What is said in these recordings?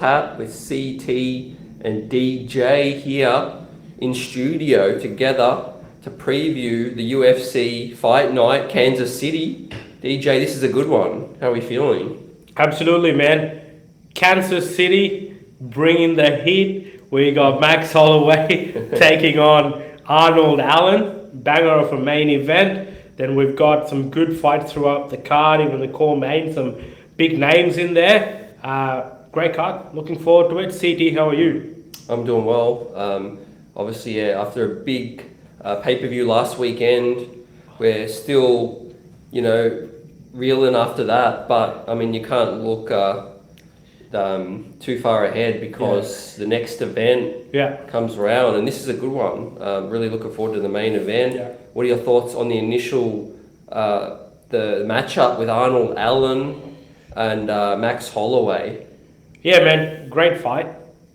Pat with CT and DJ here in studio together to preview the UFC Fight Night, Kansas City. DJ, this is a good one. How are we feeling? Absolutely, man. Kansas City bringing the heat. We got Max Holloway taking on Arnold Allen. Banger of a main event. Then we've got some good fights throughout the card, even the core main, some big names in there. Great card. Looking forward to it. CT, how are you? I'm doing well. Obviously, yeah, after a big pay-per-view last weekend, we're still, reeling after that. But, I mean, you can't look too far ahead because the next event comes around, and this is a good one. Really looking forward to the main event. Yeah. What are your thoughts on the initial the matchup with Arnold Allen and Max Holloway? Yeah, man, great fight,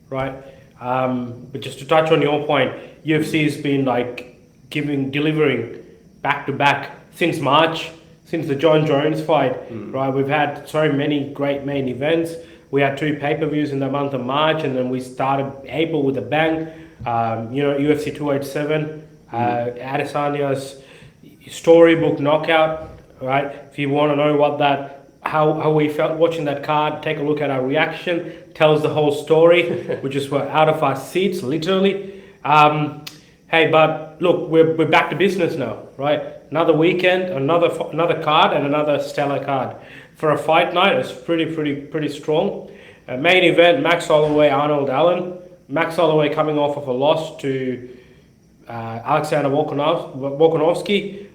right? But just to touch on your point, UFC has been delivering back to back since March, since the John Jones fight, right? We've had so many great main events. We had 2 pay-per-views in the month of March, and then we started April with a bang. UFC 287, Adesanya's storybook knockout, right? If you want to know what how we felt watching that card, take a look at our reaction. Tells the whole story. We just were out of our seats, literally. Hey, but look, we're back to business now, right? Another weekend, another card, and another stellar card. For a fight night, it's pretty strong. Main event: Max Holloway, Arnold Allen. Max Holloway coming off of a loss to Alexander Volkanovski.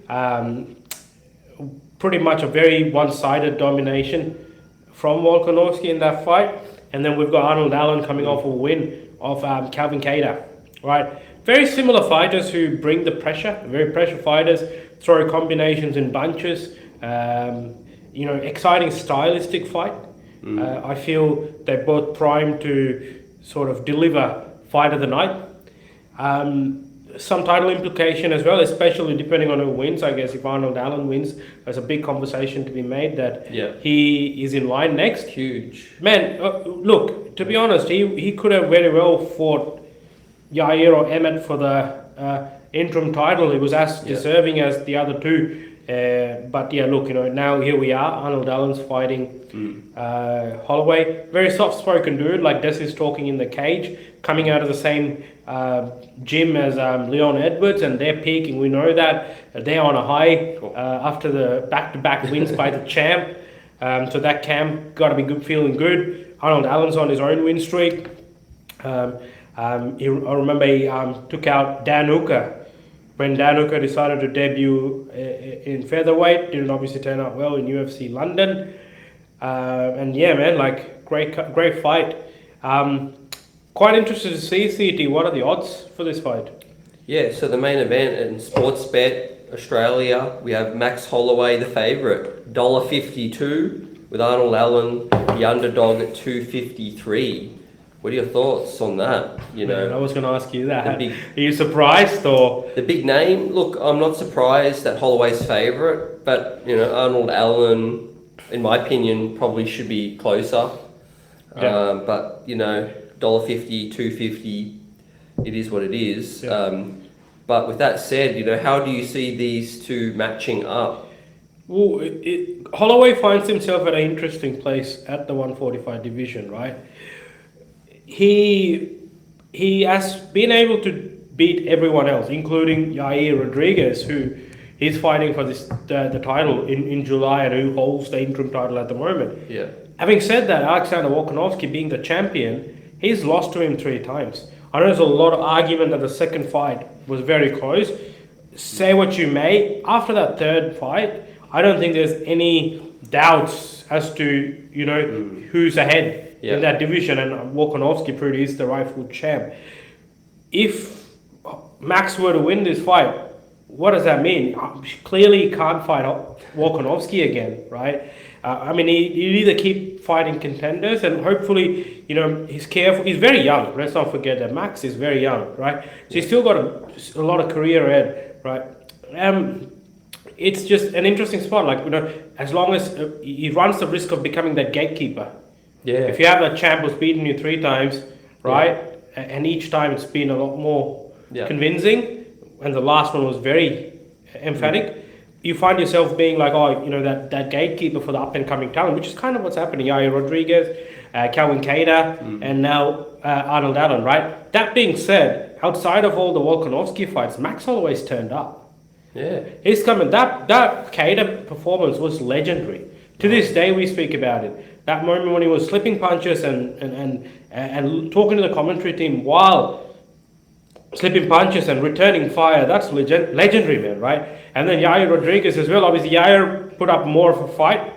Pretty much a very one-sided domination from Volkanovski in that fight. And then we've got Arnold Allen coming off a win of Calvin Kattar, right? Very similar fighters who bring the pressure, very pressure fighters, throw combinations in bunches. Exciting stylistic fight. I feel they're both primed to sort of deliver fight of the night. Some title implication as well, especially depending on who wins. I guess if Arnold Allen wins, there's a big conversation to be made that he is in line next. Huge. Man, look, to be honest, he could have very well fought Yair or Emmett for the interim title. He was as deserving as the other two. But yeah, look, now here we are. Arnold Allen's fighting Holloway. Very soft-spoken dude, like Des is talking in the cage, coming out of the same gym as Leon Edwards, and they're peaking. We know that they're on a high after the back-to-back wins by the champ. So that camp got to be feeling good. Arnold Allen's on his own win streak. I remember he took out Dan Hooker. When Dan Hooker decided to debut in featherweight, didn't obviously turn out well in UFC London. And yeah, man, great fight. Quite interested to see, CT, what are the odds for this fight? Yeah, so the main event in Sportsbet Australia, we have Max Holloway, the favourite, $1.52, with Arnold Allen, the underdog, at $2.53. What are your thoughts on that? Man, I was going to ask you that. Are you surprised or? The big name? Look, I'm not surprised that Holloway's favourite, but Arnold Allen, in my opinion, probably should be closer. Yeah. But $1.50, $2.50, it is what it is. Yeah. But with that said, how do you see these two matching up? Well, Holloway finds himself at an interesting place at the 145 division, right? He has been able to beat everyone else, including Yair Rodriguez, who he's fighting for the title in July and who holds the interim title at the moment. Yeah. Having said that, Alexander Volkanovski being the champion, he's lost to him 3 times. I know there's a lot of argument that the second fight was very close. Say what you may, after that third fight, I don't think there's any doubts as to who's ahead in that division, and Volkanovski pretty is the rightful champ. If Max were to win this fight, what does that mean? Clearly, he can't fight Volkanovski again, right? He'd either keep fighting contenders, and hopefully, he's careful. He's very young. Let's not forget that Max is very young, right? So he's still got a lot of career ahead, right? It's just an interesting spot. As long as he runs the risk of becoming that gatekeeper, Yeah. If you have a champ who's beaten you 3 times, right, and each time it's been a lot more convincing, and the last one was very emphatic, you find yourself being like, oh, you know, that gatekeeper for the up and coming talent, which is kind of what's happening. Yair Rodriguez, Calvin Kattar, and now Arnold Allen, right? That being said, outside of all the Volkanovski fights, Max Holloway's turned up. Yeah. He's coming. That Kattar performance was legendary. To this day, we speak about it. That moment when he was slipping punches and talking to the commentary team while slipping punches and returning fire, that's legendary, man, right? And then Yair Rodriguez as well. Obviously, Yair put up more of a fight.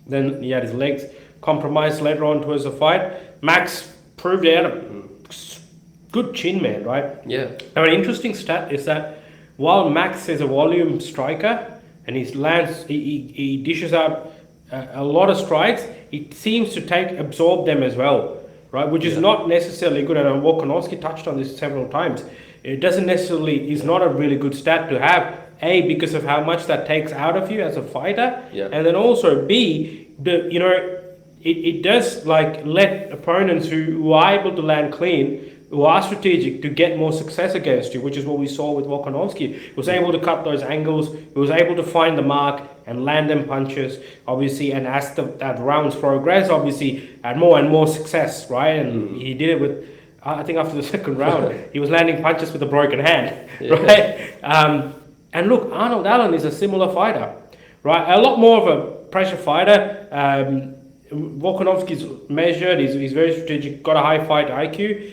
Then he had his legs compromised later on towards the fight. Max proved he had a good chin, man, right? Yeah. Now, an interesting stat is that while Max is a volume striker and he dishes out a lot of strikes, he seems to absorb them as well, right? Which is not necessarily good. And Volkanovski touched on this several times. It doesn't necessarily is not a really good stat to have. A, because of how much that takes out of you as a fighter, and then also B, it does like let opponents who are able to land clean, who are strategic, to get more success against you, which is what we saw with Volkanovski. He was able to cut those angles, he was able to find the mark and land them punches, obviously, and as the rounds progress, obviously, had more and more success, right? And he did it with, I think after the second round, he was landing punches with a broken hand, right? And look, Arnold Allen is a similar fighter, right? A lot more of a pressure fighter. Volkanovski's measured, he's very strategic, got a high fight IQ.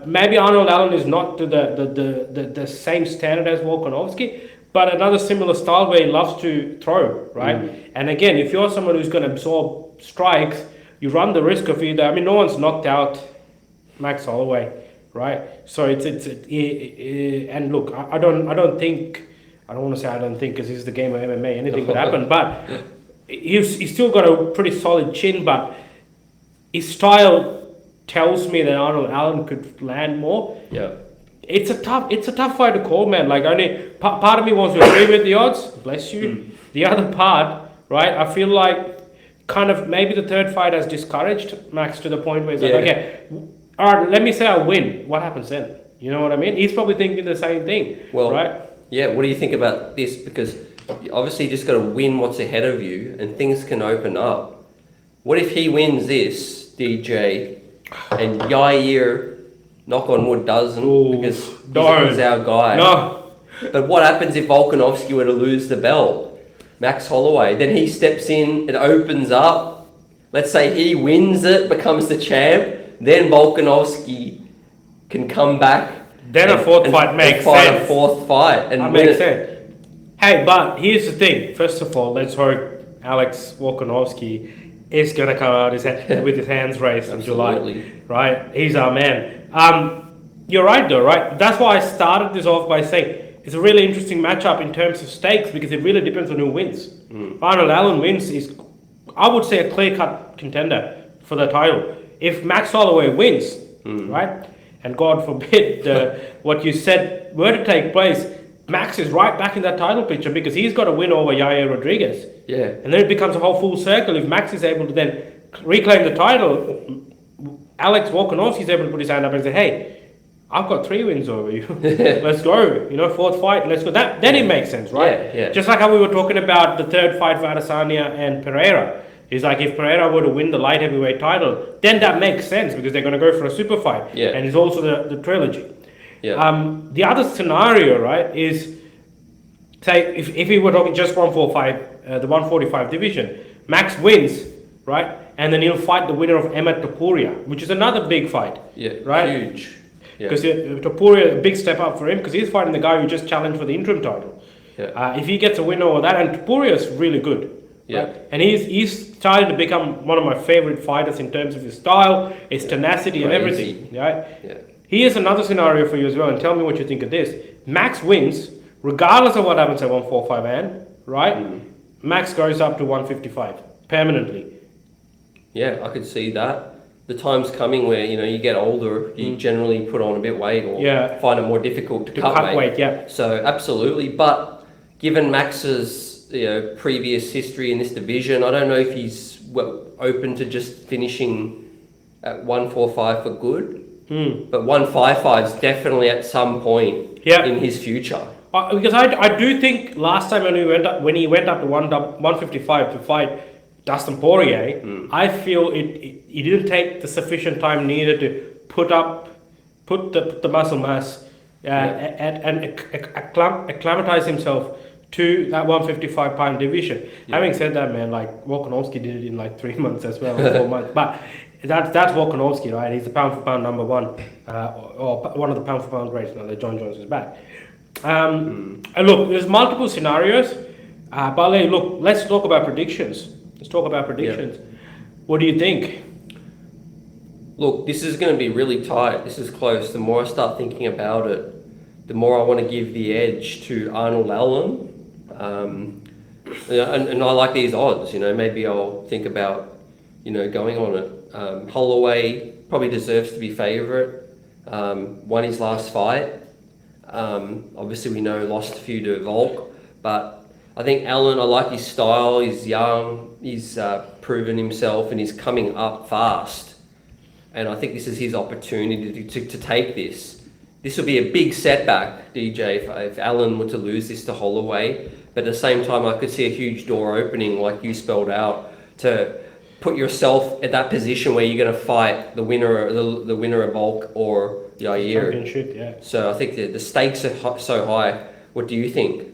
Maybe Arnold Allen is not to the same standard as Volkanovski, but another similar style where he loves to throw, right? And again, if you're someone who's going to absorb strikes, you run the risk of either, I mean, no one's knocked out Max Holloway, right? So and look, I don't want to say I don't think, because this is the game of MMA, anything could happen, but he's still got a pretty solid chin, but his style tells me that Arnold Allen could land more. Yeah. It's a tough fight to call, man. Like, only part of me wants to agree with the odds, bless you. The other part, right, I feel like kind of maybe the third fight has discouraged Max to the point where he's like, okay, all right, let me say I win. What happens then? You know what I mean? He's probably thinking the same thing, right? Yeah, what do you think about this? Because you obviously just got to win what's ahead of you and things can open up. What if he wins this, DJ, and Yair, knock on wood, doesn't, because he's our guy. No. But what happens if Volkanovski were to lose the belt? Max Holloway, then he steps in, it opens up. Let's say he wins it, becomes the champ, then Volkanovski can come back. Then a fourth fight makes sense. A fourth fight. And that makes sense. Hey, but here's the thing. First of all, let's hope Alex Volkanovski is going to come out with his hands raised in July. Right? He's our man. You're right though, right? That's why I started this off by saying it's a really interesting matchup in terms of stakes, because it really depends on who wins. Arnold Allen wins is, I would say, a clear-cut contender for the title. If Max Holloway wins, right, and God forbid what you said were to take place, Max is right back in that title picture, because he's got to win over Yair Rodriguez. Yeah. And then it becomes a whole full circle. If Max is able to then reclaim the title, Alex Volkanovski is able to put his hand up and say, hey, I've got 3 wins over you. Let's go. You know, fourth fight, let's go. Then it makes sense, right? Yeah. Just like how we were talking about the third fight for Adesanya and Pereira. It's like if Pereira were to win the light heavyweight title, then that makes sense, because they're going to go for a super fight. Yeah. And it's also the trilogy. Yeah. The other scenario, right, is, say, if we were talking just 145, the 145 division, Max wins, right, and then he'll fight the winner of Emmett Topuria, which is another big fight. Yeah, right? Huge. Because Topuria, a big step up for him, because he's fighting the guy who just challenged for the interim title. Yeah. If he gets a win over that, and Topuria is really good. Yeah. Right? And he's starting to become one of my favorite fighters in terms of his style, his tenacity, and everything. Right? Yeah. Here's another scenario for you as well, and tell me what you think of this. Max wins, regardless of what happens at 145 and right? Max goes up to 155 permanently. Yeah, I could see that. The time's coming where, you know, you get older, you generally put on a bit weight or find it more difficult to cut weight. Yeah. So absolutely, but given Max's previous history in this division, I don't know if he's open to just finishing at 145 for good. Hmm. But 155 is definitely at some point Yeah. in his future. Because I do think last time when he went up to 155 to fight Dustin Poirier, I feel he didn't take the sufficient time needed to put the muscle mass and acclimatize himself to that 155-pound division. Yeah. Having said that, man, like Volkanovski did it in like 3 months as well, or 4 months. But that's Volkanovski, right? He's the pound for pound number one, or one of the pound for pound greats now that John Jones is back. And look, there's multiple scenarios, but look, let's talk about predictions. What do you think? Look, this is going to be really tight. This is close. The more I start thinking about it, the more I want to give the edge to Arnold Allen. And I like these odds. Maybe I'll think about, going on it. Holloway probably deserves to be favourite. Won his last fight. Obviously, we know lost a few to Volk, but I think Allen, I like his style. He's young, he's proven himself, and he's coming up fast. And I think this is his opportunity to take this. This will be a big setback, DJ, if Allen were to lose this to Holloway. But at the same time, I could see a huge door opening, like you spelled out, to put yourself at that position where you're going to fight the winner of Volk or Yair. Championship, yeah. So I think the stakes are so high. What do you think?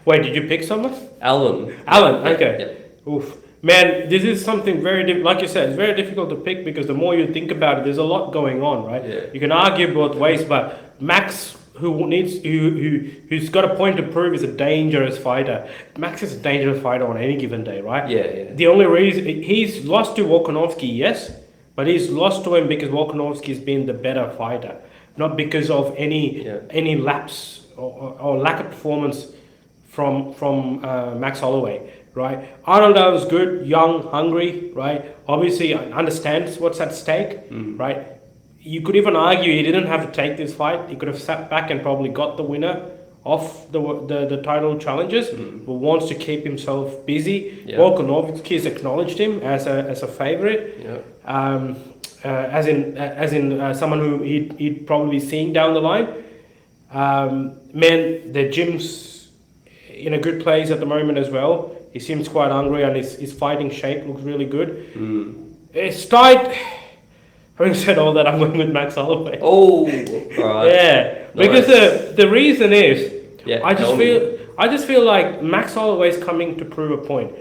Wait, did you pick someone? Allen, okay. Yeah. Oof. Man, this is something like you said, it's very difficult to pick because the more you think about it, there's a lot going on, right? Yeah. You can argue both ways, but Max, who's got a point to prove, is a dangerous fighter. Max is a dangerous fighter on any given day, right? Yeah. The only reason he's lost to Volkanovski, yes, but he's lost to him because Volkanovski's been the better fighter, not because of any lapse or lack of performance from Max Holloway, right? Arnold Allen's good, young, hungry, right? Obviously understands what's at stake, right? You could even argue he didn't have to take this fight. He could have sat back and probably got the winner of the title challenges, but wants to keep himself busy. Yeah. Volkanovski has acknowledged him as a favorite, as in someone who he'd probably be seeing down the line. Man, the gym's in a good place at the moment as well. He seems quite hungry and his fighting shape looks really good. It's tight. Having said all that, I'm going with Max Holloway. Oh, right. Yeah, Nice. because the reason is, Yeah, I just feel like Max Holloway's coming to prove a point.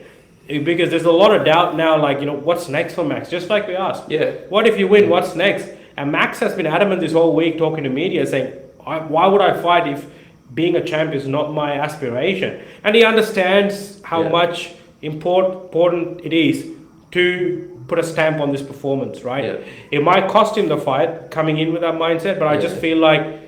Because there's a lot of doubt now, like, what's next for Max? Just like we asked. Yeah. What if you win? What's next? And Max has been adamant this whole week talking to media saying, why would I fight if being a champ is not my aspiration? And he understands how much important it is to put a stamp on this performance, right? Yeah. It might cost him the fight coming in with that mindset, but I just feel like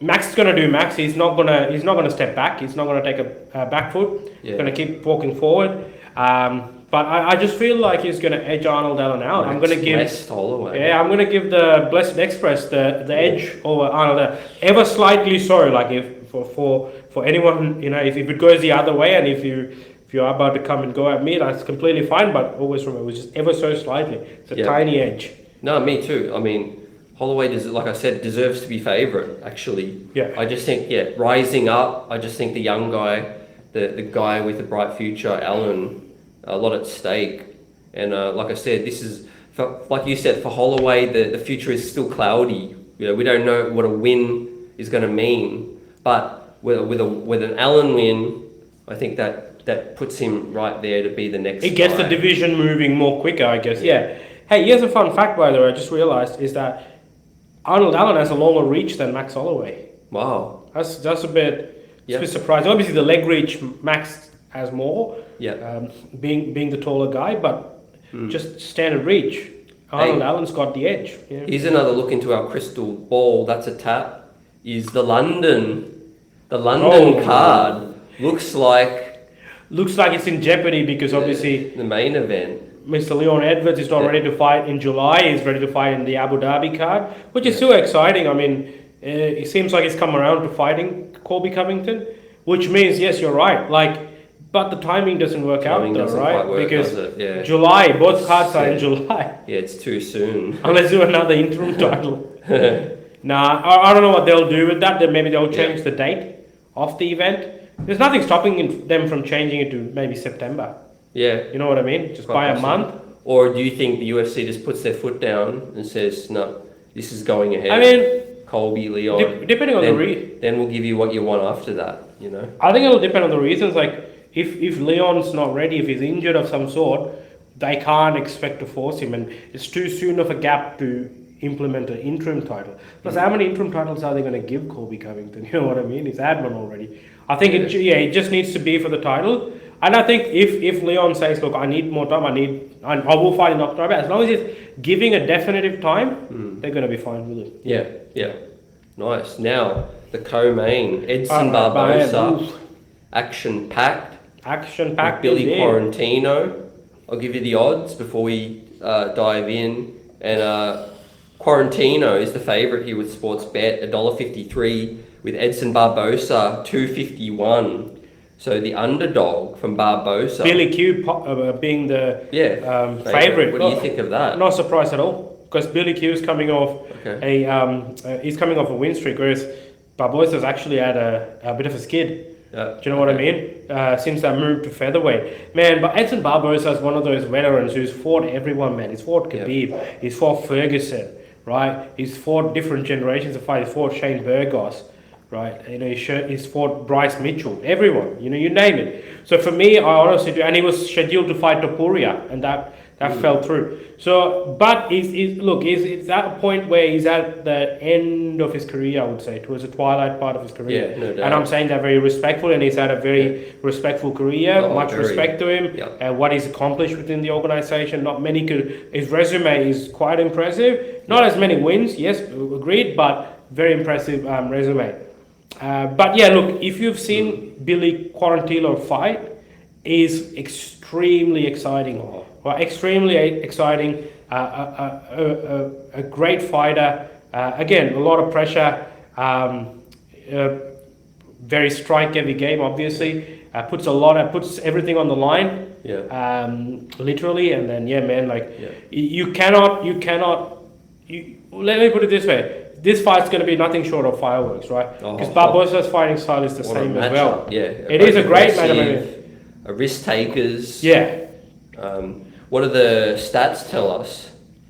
Max is gonna do Max. He's not gonna step back. He's not gonna take a back foot. He's gonna keep walking forward. But I just feel like he's gonna edge Arnold Allen out. I'm gonna give I'm gonna give the Blessed Express the edge over Arnold Allen. Ever slightly so, like if for anyone, if it goes the other way, and if you're about to come and go at me, that's completely fine. But always remember, it's just ever so slightly. It's a tiny edge. No, me too. I mean, Holloway, like I said, deserves to be favourite, actually. Yeah. I just think, rising up, I just think the young guy, the guy with the bright future, Allen, a lot at stake. And like I said, this is, like you said, for Holloway, the future is still cloudy. We don't know what a win is going to mean. But with an Allen win, I think that puts him right there to be the next It gets guy. the division moving more quicker, I guess. Yeah. Hey, here's a fun fact, by the way, I just realised, is that Arnold Allen has a longer reach than Max Holloway. Wow. That's a bit surprising. Obviously, the leg reach, Max has more, being the taller guy, but just standard reach, Arnold Allen's got the edge. Yeah. Here's another look into our crystal ball. That's a tap. Is the London card looks like it's in jeopardy because obviously the main event. Mr. Leon Edwards is not ready to fight in July. He's ready to fight in the Abu Dhabi card, which is still exciting. I mean, it seems like he's come around to fighting Colby Covington, which means, yes, you're right. Like, But the timing doesn't work Timing out though, doesn't right? quite work, Because does it? Yeah. July, both cards are in Yeah. July. Yeah, it's too soon. Unless do another interim title. Nah, I don't know what they'll do with that. Then maybe they'll change the date of the event. There's nothing stopping them from changing it to maybe September. Yeah. You know what I mean? Just Quite by a possible. month. Or do you think the UFC just puts their foot down and says, no, this is going ahead? I mean, Colby, Leon. depending on then, the then we'll give you what you want after that, you know? I think it'll depend on the reasons. Like, if Leon's not ready, if he's injured of some sort, they can't expect to force him, and it's too soon of a gap to implement an interim title. Plus, how many interim titles are they going to give Colby Covington? You know what I mean? He's had one already. I think it just needs to be for the title. And I think if Leon says, look, I need more time, I will fight in October, as long as he's giving a definitive time, they're going to be fine with it. Yeah. Nice. Now, the co-main, Edson Barboza, action-packed. Action-packed. Billy Quarantillo. I'll give you the odds before we dive in. And Quarantillo is the favourite here with Sportsbet, $1.53, with Edson Barboza, $2.51. So the underdog from Barboza. Billy Q being the favourite. What do you think of that? Not surprised at all, because Billy Q is coming off he's coming off a win streak, whereas Barboza's actually had a bit of a skid. Do you know what I mean? Since that move to featherweight, man. But Edson Barboza is one of those veterans who's fought everyone, man. He's fought Khabib, he's fought Ferguson, right? He's fought different generations of fighters. He's fought Shane Burgos, right? You know, he's fought Bryce Mitchell, everyone. You know, you name it. So for me, I honestly do, and he was scheduled to fight Topuria, and that fell through. So, but he's at a point where he's at the end of his career, I would say, towards the twilight part of his career. Yeah, no doubt. And I'm saying that very respectful, and he's had a very respectful career. Much respect to him and what he's accomplished within the organization. Not many could. His resume is quite impressive. Not as many wins, yes, agreed, but very impressive resume. But yeah, look, if you've seen Billy Quarantillo fight, is extremely exciting. Well, extremely exciting. A great fighter. Again, a lot of pressure. Very strike-heavy game, obviously. Puts everything on the line. Yeah. Literally, and then you cannot. Let me put it this way. This fight's going to be nothing short of fireworks, right? Because Barboza's fighting style is the same as well. Yeah. It is a great match. Risk takers. Yeah. What do the stats tell us?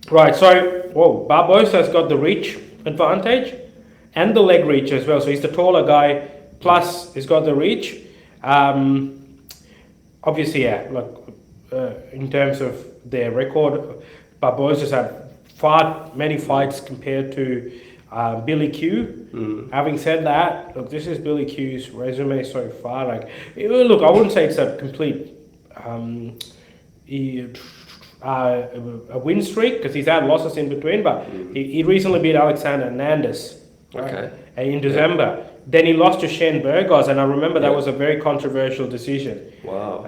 Right, so Barboza's got the reach advantage and the leg reach as well. So he's the taller guy, plus he's got the reach. Obviously, in terms of their record, Barboza's had many fights compared to Billy Q. Having said that, look, this is Billy Q's resume so far. Look, I wouldn't say it's a complete a win streak, because he's had losses in between, but he recently beat Alexander Hernandez in December. Then he lost to Shane Burgos, and I remember that was a very controversial decision. Wow.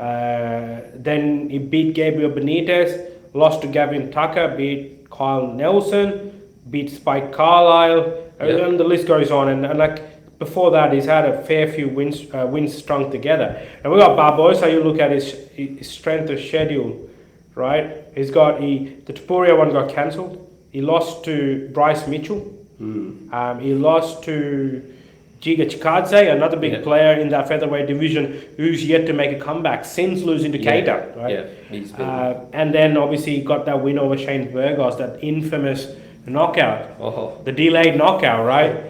Then he beat Gabriel Benitez, lost to Gavin Tucker, beat Kyle Nelson, beat Spike Carlisle, and the list goes on. And before that, he's had a fair few wins strung together. And we got Barboza. You look at his strength of schedule, right? He's got the Topuria one got cancelled. He lost to Bryce Mitchell. He lost to Giga Chikadze, another big player in that featherweight division, who's yet to make a comeback since losing to Keita, right? Yeah, he's been... and then obviously he got that win over Shane Burgos, that infamous knockout, the delayed knockout, right?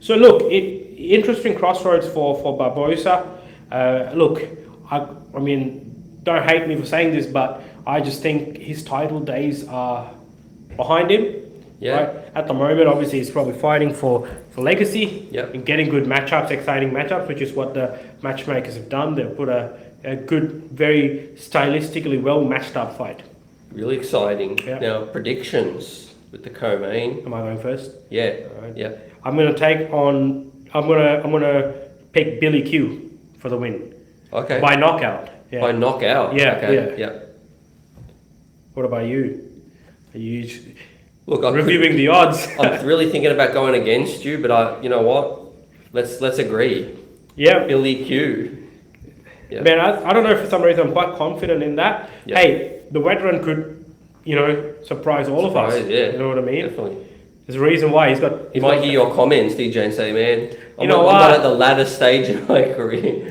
So look, interesting crossroads for Barboza. Look, I mean, don't hate me for saying this, but I just think his title days are behind him. Yeah. Right? At the moment, obviously, he's probably fighting for legacy and getting good matchups, exciting matchups, which is what the matchmakers have done. They've put a good, very stylistically well matched up fight. Really exciting. Yeah. Now, predictions with the co-main. Am I going first? Yeah. Right. Yeah. I'm gonna pick Billy Q for the win. Okay. By knockout. Yeah. By knockout. Yeah. Okay. Yeah. What about you? Are you? Look, I'm reviewing the odds. I'm really thinking about going against you, but you know what? Let's agree. Yeah. Billy Q. Yeah. Man, I don't know, for some reason I'm quite confident in that. Yeah. Hey, the veteran could, surprise all of us. Yeah. You know what I mean? Definitely. There's a reason why He might hear your comments, DJ, and say, "Man, I'm know not what? at the latter stage in my career."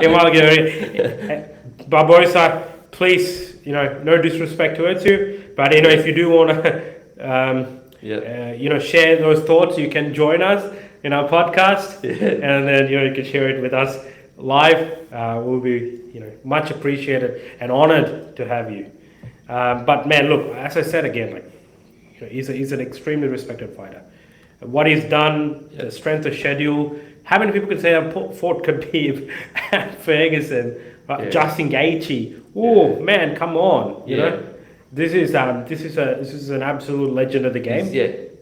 He might get Barboza, please, no disrespect towards you, but if you do want to, share those thoughts, you can join us in our podcast, and then you can share it with us live. We'll be much appreciated and honored to have you. But man, look, as I said again, he's an extremely respected fighter. What he's done, the strength of schedule. How many people can say I've fought Khabib and Ferguson, Justin Gaethje? Oh man, come on! You know, this is an absolute legend of the game.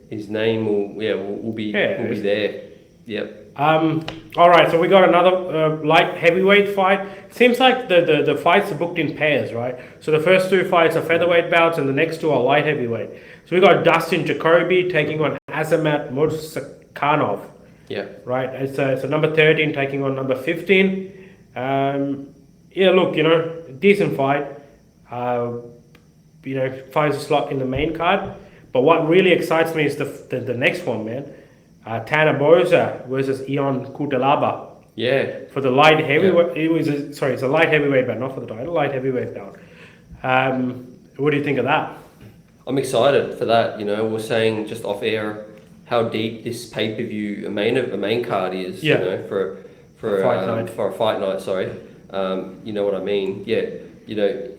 His name will be there. Yep. All right, so we got another light heavyweight fight. Seems like the fights are booked in pairs, right? So the first two fights are featherweight bouts, and the next two are light heavyweight. So we got Dustin Jacoby taking on Azamat Murzakanov. Yeah. Right. It's a number 13 taking on number 15. Look, decent fight. Finds a slot in the main card. But what really excites me is the next one, man. Tanner Boser versus Ion Cuțelaba. Yeah. For the light heavyweight, it's a light heavyweight bout, not for the title, light heavyweight bout. What do you think of that? I'm excited for that. We're saying just off air how deep this pay-per-view, a main card is. For a fight night. Sorry. You know what I mean? Yeah.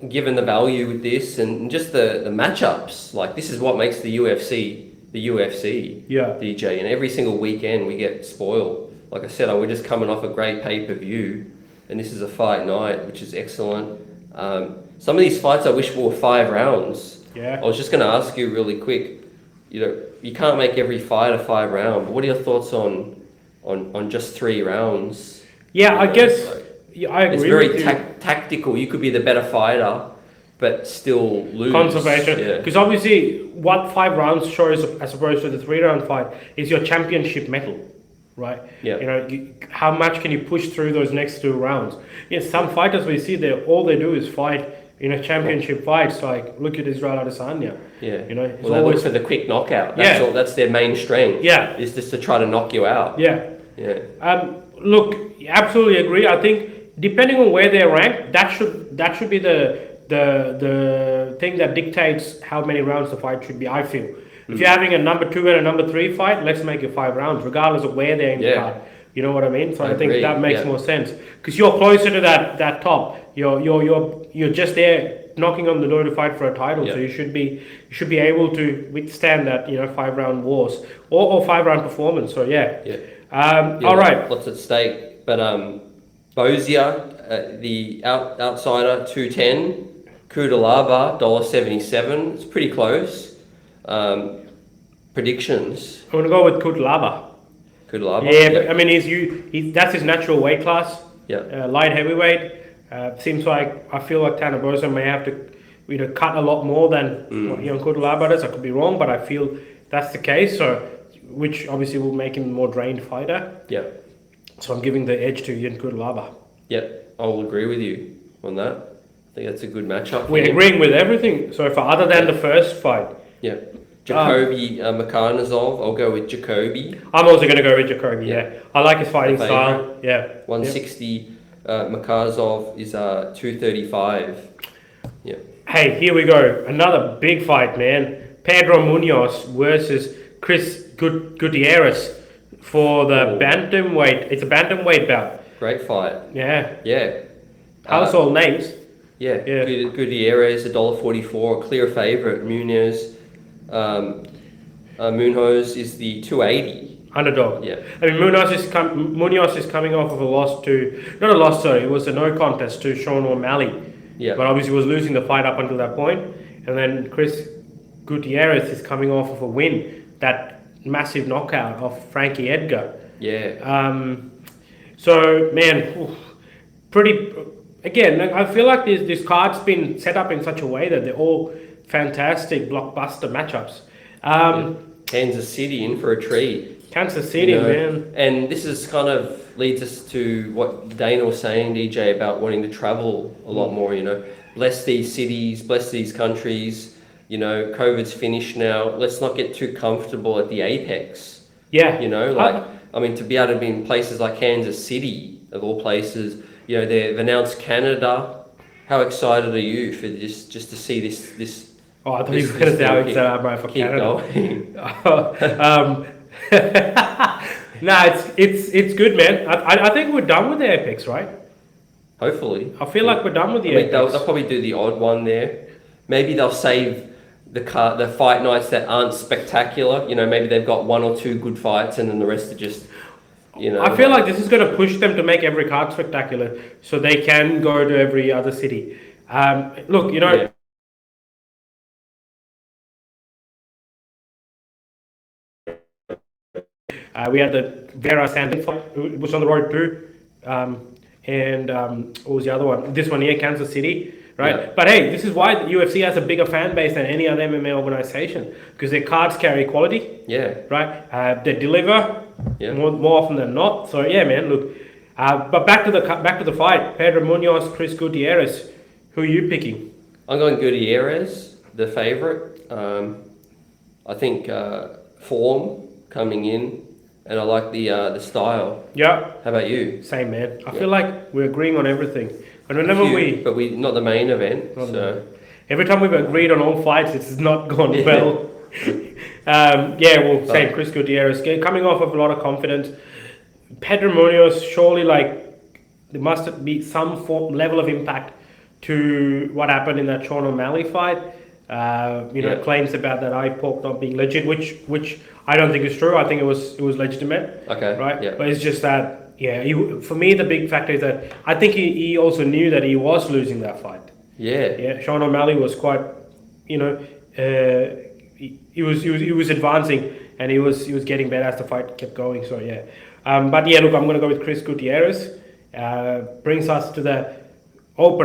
Given the value with this and just the matchups, like this is what makes the UFC. DJ, and every single weekend we get spoiled. Like I said, we're just coming off a great pay-per-view, and this is a fight night, which is excellent. Some of these fights I wish were 5 rounds. Yeah. I was just going to ask you really quick. You can't make every fight a 5 round. But what are your thoughts on just 3 rounds? Yeah, I guess I agree. It's very tactical. You could be the better fighter, but still lose. Conservation. Because obviously, what 5 rounds shows, as opposed to the 3-round fight, is your championship mettle, right? Yeah. How much can you push through those next 2 rounds? Yes, some fighters we see all they do is fight championship fights. Like look at Israel Adesanya. Yeah. It's they look for the quick knockout. That's their main strength. Yeah. Is just to try to knock you out. Yeah. Yeah. Look, absolutely agree. I think depending on where they're ranked, that should be the thing that dictates how many rounds the fight should be, I feel. If you're having a number 2 and a number 3 fight, let's make it 5 rounds, regardless of where they're in the card. You know what I mean? So I think that makes more sense. Because you're closer to that top. You're just there knocking on the door to fight for a title. So you should be able to withstand that 5-round wars or 5-round performance. So all right. Lots at stake. But Boser, the outsider, 210. Cuțelaba, $1.77. It's pretty close. Predictions. I'm gonna go with Cuțelaba. Cuțelaba. Yeah, but I mean, he's that's his natural weight class. Yeah. Light heavyweight. Seems like I feel like Tanner Boser may have to cut a lot more than what Ion Cuțelaba does. I could be wrong, but I feel that's the case. So, which obviously will make him a more drained fighter. Yeah. So I'm giving the edge to Ion Cuțelaba. Yeah, I will agree with you on that. I think that's a good matchup. We're agreeing with everything so far, other than the first fight. Yeah. Jacoby Makarnazov, I'll go with Jacoby. I'm also going to go with Jacoby, I like his fighting style. Yeah. 160, Makarnazov is 235. Yeah. Hey, here we go. Another big fight, man. Pedro Munoz versus Chris Gutierrez for the bantamweight. It's a bantamweight bout. Great fight. Yeah. Yeah. Household names. Yeah. Gutierrez, $1.44, clear favourite. Munoz is the 280. Underdog. Yeah. I mean, Munoz is coming off of a loss it was a no contest to Sean O'Malley. Yeah. But obviously was losing the fight up until that point. And then Chris Gutierrez is coming off of a win, that massive knockout of Frankie Edgar. Yeah. So, man, again, I feel like this card's been set up in such a way that they're all fantastic blockbuster matchups. Kansas City in for a treat. Kansas City, man. And this is kind of leads us to what Dana was saying, DJ, about wanting to travel a lot more. Bless these cities, bless these countries. COVID's finished now. Let's not get too comfortable at the apex. Yeah. To be able to be in places like Kansas City, of all places, they've announced Canada. How excited are you for just to see this? Oh, I thought you were going to say how excited I'm right for Canada. No, it's good, man. I think we're done with the apex, right? Hopefully. I feel like we're done with the apex. They'll probably do the odd one there. Maybe they'll save the fight nights that aren't spectacular. Maybe they've got one or two good fights and then the rest are just, I feel like this is going to push them to make every card spectacular so they can go to every other city. Look, Yeah. We had the Vera Sandin fight. It was on the road too. What was the other one? This one here, Kansas City, right? Yeah. But hey, this is why the UFC has a bigger fan base than any other MMA organization, because their cards carry quality. Yeah. Right. They deliver. Yeah. More often than not. So yeah, man. Look. But back to the fight. Pedro Munoz, Chris Gutierrez. Who are you picking? I'm going Gutierrez, the favorite. I think form coming in. And I like the style. Yeah. How about you? Same, man. I feel like we're agreeing on everything. And whenever but we not the main event. Every time we've agreed on all fights, it's not gone well. Same. Chris Gutierrez coming off of a lot of confidence. Pedro Munoz, surely there must be some level of impact to what happened in that Sean O'Malley fight. Claims about that eye pork not being legit, which I don't think is true. I think it was legitimate. Okay. Right. Yeah. But it's just that for me the big factor is that I think he also knew that he was losing that fight. Yeah. Yeah. Sean O'Malley was quite, he was advancing and he was getting better as the fight kept going. So yeah. Look, I'm gonna go with Chris Gutierrez. Brings us to the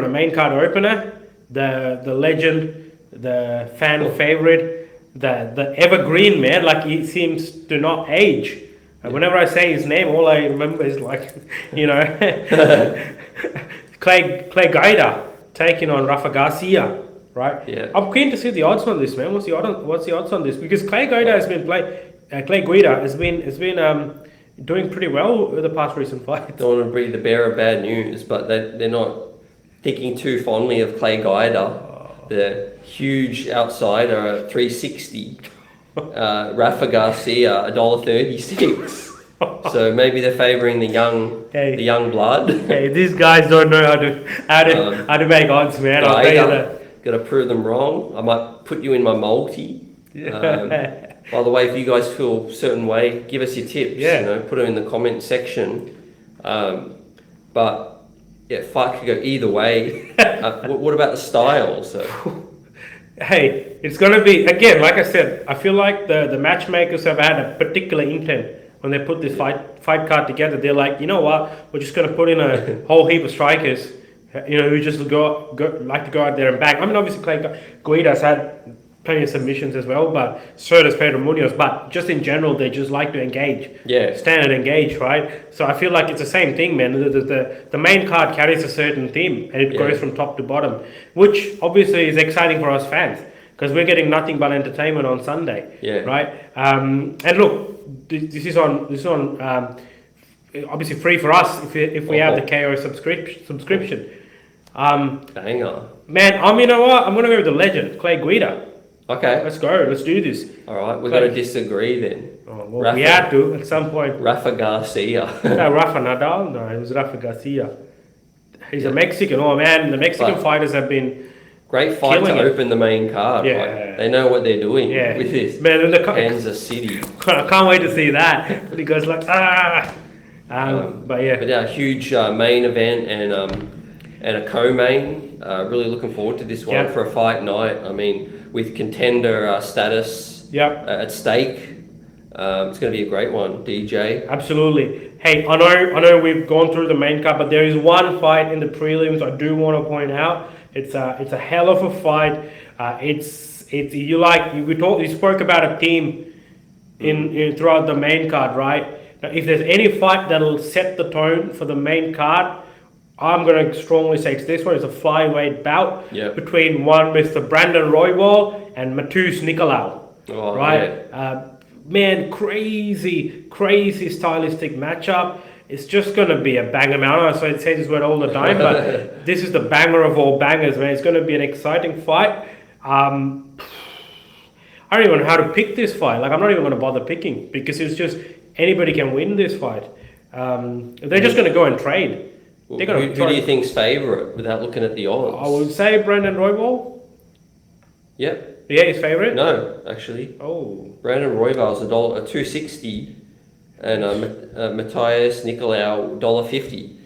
main card opener, the legend, the fan favorite, the evergreen, man. Like, he seems to not age. And whenever I say his name, all I remember is Clay Guida taking on Rafa Garcia, right? Yeah. I'm keen to see the odds on this, man. What's the odds on this? Because Clay Guida has been doing pretty well with the past recent fights. Don't want to be the bearer of bad news, but they're not thinking too fondly of Clay Guida, the huge outsider, 360. Rafa Garcia, $1.36. So maybe they're favouring the young blood. Hey, these guys don't know how to make odds, man. I'll tell you that. Got to prove them wrong. I might put you in my multi. By the way, if you guys feel a certain way, give us your tips. Yeah. Put them in the comment section. But yeah, fight could go either way. What about the style? So. Hey, it's going to be, again, like I said, I feel like the matchmakers have had a particular intent when they put this fight card together. They're like, you know what, we're just going to put in a whole heap of strikers, who just like to go out there and bang. I mean, obviously, Clay Guida's had plenty of submissions as well, but so does Pedro Munoz. But just in general, they just like to engage. Yeah. Stand and engage, right? So I feel like it's the same thing, man. The main card carries a certain theme, and it goes from top to bottom, which obviously is exciting for us fans, because we're getting nothing but entertainment on Sunday. Yeah. Right. And look, this is on obviously free for us if we have the KO subscription. Banger. Man, you know what? I'm gonna go with the legend, Clay Guida. Okay. Let's go. Let's do this. All right. We're going to disagree then. Oh, well, we had to at some point. Rafa Garcia. No, Rafa Nadal. No, it was Rafa Garcia. He's a Mexican. Oh man, the Mexican fighters have been great fight to open the main card. Yeah. Like, they know what they're doing with this. Man, Kansas City. I can't wait to see that. But he goes like but yeah, huge main event and a co-main. Really looking forward to this one for a fight night. I mean, with contender status at stake. It's going to be a great one, DJ. Absolutely. Hey, I know we've gone through the main card, but there is one fight in the prelims I do want to point out. It's a hell of a fight. You spoke about a team in throughout the main card, right? Now, if there's any fight that'll set the tone for the main card, I'm going to strongly say it's this one. It's a flyweight bout between one Mr. Brandon Royval and Matus Nicolau. Oh, right? yeah. Man, crazy stylistic matchup. It's just going to be a banger, man. I know I say this word all the time, but this is the banger of all bangers, man. It's going to be an exciting fight. I don't even know how to pick this fight. Like, I'm not even going to bother picking because it's just anybody can win this fight. They're just going to go and trade. Well, who do you think's favourite without looking at the odds? I would say Brandon Royval. Yep. Yeah, his favourite? No, actually. Oh. Brandon Royval's $2.60 and Matthias Nicolau $1.50.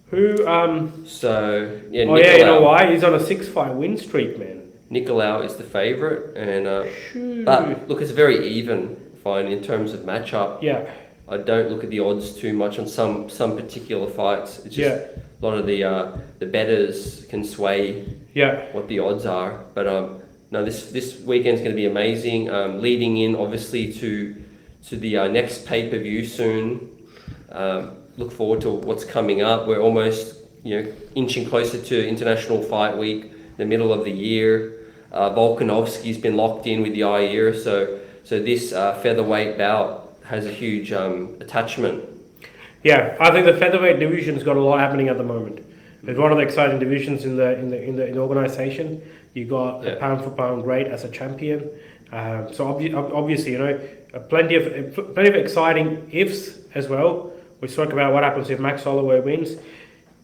Who? So yeah. Oh yeah, you know why? He's on a 6-fight win streak, man. Nicolau is the favourite, and but look, it's a very even fight in terms of matchup. Yeah. I don't look at the odds too much on some particular fights. It's just a lot of the bettors can sway what the odds are. But no, this weekend's going to be amazing. Leading in obviously to the next pay-per-view soon. Look forward to what's coming up. We're almost inching closer to International Fight Week, the middle of the year. Volkanovski's been locked in with the Yair, so this featherweight bout has a huge attachment. Yeah, I think the featherweight division's got a lot happening at the moment. It's one of the exciting divisions in the organisation. You got a pound for pound great as a champion. So obviously, plenty of exciting ifs as well. We spoke about what happens if Max Holloway wins.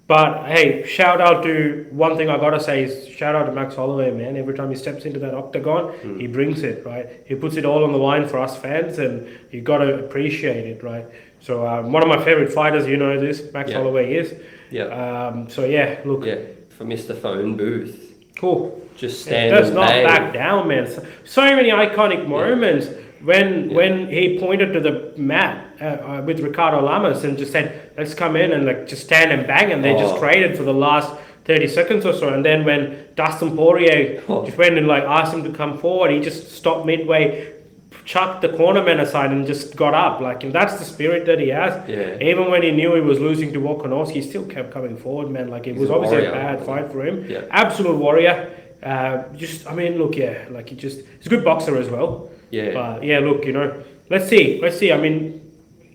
But hey, shout out to one thing I gotta say is shout out to Max Holloway, man. Every time he steps into that octagon, he brings it, right? He puts it all on the line for us fans, and you gotta appreciate it, right? So one of my favorite fighters, this Max Holloway is. Yeah. So yeah, look. Yeah, for Mr. Phone Booth. Cool. Just stand. Does not back down, man. So many iconic moments. When he pointed to the mat with Ricardo Lamas and just said, let's come in and just stand and bang, and they just traded for the last 30 seconds or so. And then when Dustin Poirier just went and asked him to come forward, he just stopped midway, chucked the cornerman aside and just got up. And that's the spirit that he has. Yeah. Even when he knew he was losing to Volkanovski, he still kept coming forward, man. It was obviously a bad fight for him. Yeah. Absolute warrior. He's a good boxer as well. Yeah. But yeah, look, let's see. I mean,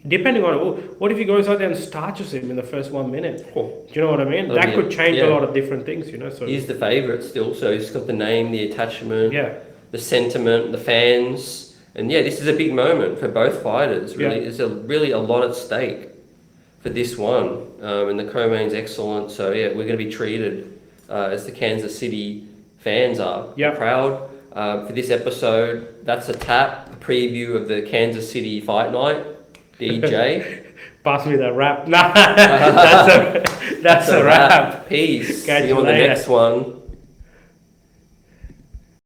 depending on what if he goes out there and starches him in the first 1 minute? Do you know what I mean? That could change a lot of different things, So he's the favourite still, so he's got the name, the attachment, the sentiment, the fans, and this is a big moment for both fighters. Really, there's really a lot at stake for this one, and the co-main's excellent. So we're going to be treated as the Kansas City fans are. Proud. For this episode, that's a preview of the Kansas City Fight Night. DJ. Pass me that rap. Nah, that's a wrap. Peace. Catch See you on the next one.